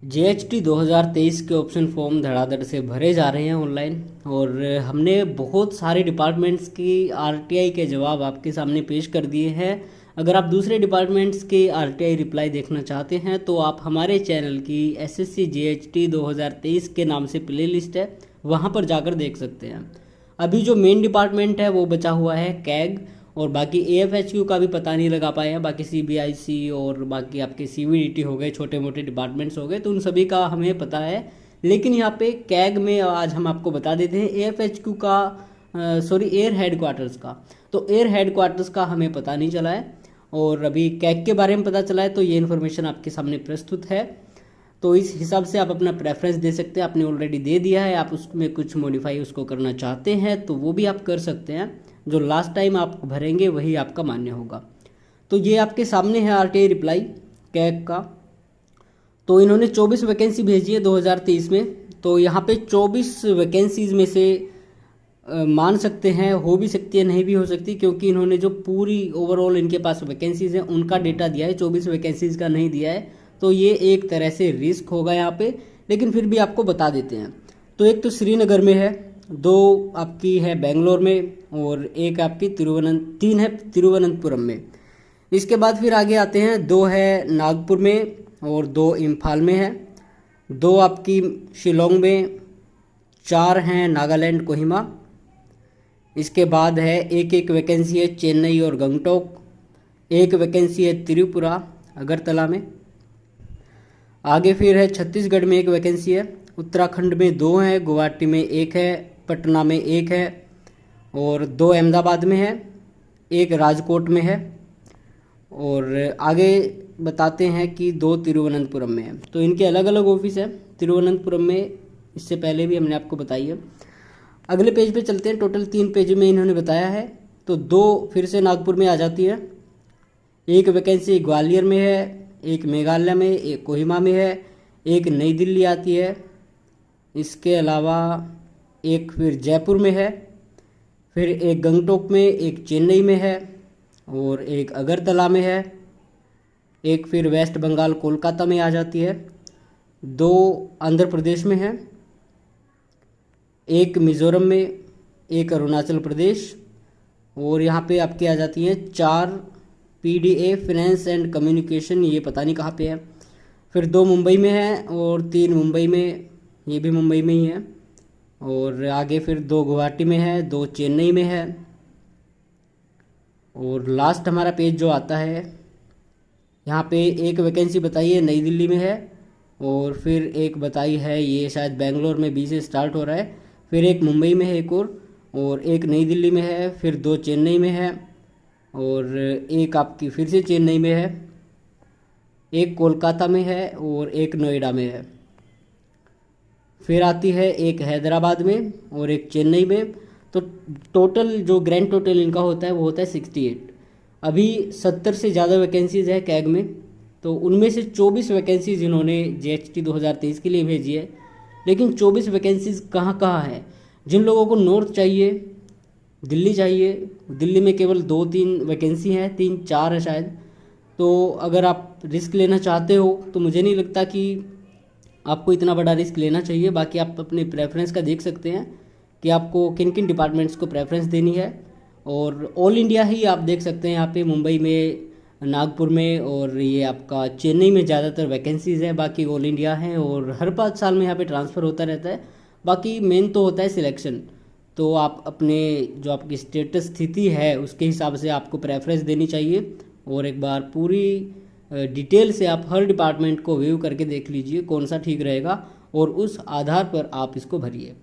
GST 2023 के option form धड़ाधड़ से भरे जा रहे हैं ऑनलाइन। और हमने बहुत सारे डिपार्टमेंट्स की आरटीआई के जवाब आपके सामने पेश कर दिए हैं। अगर आप दूसरे डिपार्टमेंट्स के आरटीआई रिप्लाई देखना चाहते हैं तो आप हमारे चैनल की एसएससी जीएसटी 2023 के नाम से प्लेलिस्ट है, वहां पर जाकर देख सकते हैं। अभी जो मेन डिपार्टमेंट है वो बचा हुआ है कैग, और बाकी एएफएचक्यू का भी पता नहीं लगा पाए हैं। बाकी सीबीआईसी और बाकी आपके सीवीडीटी हो गए, छोटे मोटे डिपार्टमेंट्स हो गए, तो उन सभी का हमें पता है। लेकिन यहाँ पे कैग में आज हम आपको बता देते हैं एएफएचक्यू का, एयर हेडक्वार्टर्स का। तो एयर हेडक्वार्टर्स का हमें पता नहीं चला है, और अभी कैग के बारे में पता चला है, तो ये इन्फॉर्मेशन आपके सामने प्रस्तुत है। तो इस हिसाब से आप अपना प्रेफरेंस दे सकते हैं। आपने ऑलरेडी दे दिया है, आप उसमें कुछ मॉडिफाई उसको करना चाहते हैं तो वो भी आप कर सकते हैं। जो लास्ट टाइम आप भरेंगे वही आपका मान्य होगा। तो ये आपके सामने है आरटीआई रिप्लाई कैग का। तो इन्होंने 24 वैकेंसी भेजी है 2023 में। तो यहाँ पे 24 वैकेंसीज में से मान सकते हैं, हो भी सकती है, नहीं भी हो सकती, क्योंकि इन्होंने जो पूरी ओवरऑल इनके पास वैकेंसीज हैं उनका डेटा दिया है, 24 वैकेंसीज का नहीं दिया है। तो ये एक तरह से रिस्क होगा यहाँ पे, लेकिन फिर भी आपको बता देते हैं। तो एक तो श्रीनगर में है, 2 आपकी है बेंगलोर में, और एक आपकी 3 है तिरुवनंतपुरम में। इसके बाद फिर आगे आते हैं, 2 है नागपुर में और 2 इम्फाल में है, 2 आपकी शिलोंग में, 4 हैं नागालैंड कोहिमा। इसके बाद है एक वैकेंसी है चेन्नई और गंगटोक, 1 वैकेंसी है त्रिपुरा अगरतला में। आगे फिर है छत्तीसगढ़ में 1 वैकेंसी है, उत्तराखंड में 2 है, गुवाहाटी में 1 है, पटना में 1 है, और 2 अहमदाबाद में है, 1 राजकोट में है, और आगे बताते हैं कि 2 तिरुवनंतपुरम में है। तो इनके अलग अलग ऑफिस है। तिरुवनंतपुरम में इससे पहले भी हमने आपको बताई है। अगले पेज पे चलते हैं। टोटल 3 पेज में इन्होंने बताया है। तो 2 फिर से नागपुर में आ जाती है, 1 वैकेंसी ग्वालियर में है, 1 मेघालय में, 1 कोहिमा में है, 1 नई दिल्ली आती है। इसके अलावा 1 फिर जयपुर में है, फिर 1 गंगटोक में, 1 चेन्नई में है, और 1 अगरतला में है, 1 फिर वेस्ट बंगाल कोलकाता में आ जाती है, 2 आंध्र प्रदेश में है, 1 मिज़ोरम में, 1 अरुणाचल प्रदेश, और यहाँ पे आपकी आ जाती हैं 4 पीडीए फाइनेंस एंड कम्युनिकेशन, ये पता नहीं कहाँ पे है। फिर 2 मुंबई में है और 3 मुंबई में, ये भी मुंबई में ही है। और आगे फिर 2 गुवाहाटी में है, 2 चेन्नई में है, और लास्ट हमारा पेज जो आता है यहाँ पे 1 वैकेंसी बताई है नई दिल्ली में है, और फिर 1 बताई है, ये शायद बेंगलोर में बी से स्टार्ट हो रहा है, फिर 1 मुंबई में है एक और 1 नई दिल्ली में है, फिर 2 चेन्नई में है, और 1 आपकी फिर से चेन्नई में है, 1 कोलकाता में है, और 1 नोएडा में है। फिर आती है 1 हैदराबाद में और 1 चेन्नई में। तो टोटल जो ग्रैंड टोटल इनका होता है वो होता है 68। अभी 70 से ज़्यादा वैकेंसीज है कैग में। तो उनमें से 24 वैकेंसीज इन्होंने जीएसटी 2023 के लिए भेजी है। लेकिन 24 वैकेंसीज कहाँ कहाँ है? जिन लोगों को नॉर्थ चाहिए, दिल्ली चाहिए, दिल्ली में केवल 2-3 वैकेंसी हैं, 3-4 है शायद। तो अगर आप रिस्क लेना चाहते हो तो मुझे नहीं लगता कि आपको इतना बड़ा रिस्क लेना चाहिए। बाकी आप अपने प्रेफरेंस का देख सकते हैं कि आपको किन किन डिपार्टमेंट्स को प्रेफरेंस देनी है। और ऑल इंडिया ही आप देख सकते हैं, यहाँ पे मुंबई में, नागपुर में, और ये आपका चेन्नई में ज़्यादातर वैकेंसीज़ है। बाकी ऑल इंडिया है, और हर 5 साल में यहाँ पे ट्रांसफ़र होता रहता है। बाकी मेन तो होता है सिलेक्शन। तो आप अपने जो आपकी स्टेटस स्थिति है उसके हिसाब से आपको प्रेफरेंस देनी चाहिए। और एक बार पूरी डिटेल से आप हर डिपार्टमेंट को व्यू करके देख लीजिए कौन सा ठीक रहेगा, और उस आधार पर आप इसको भरिए।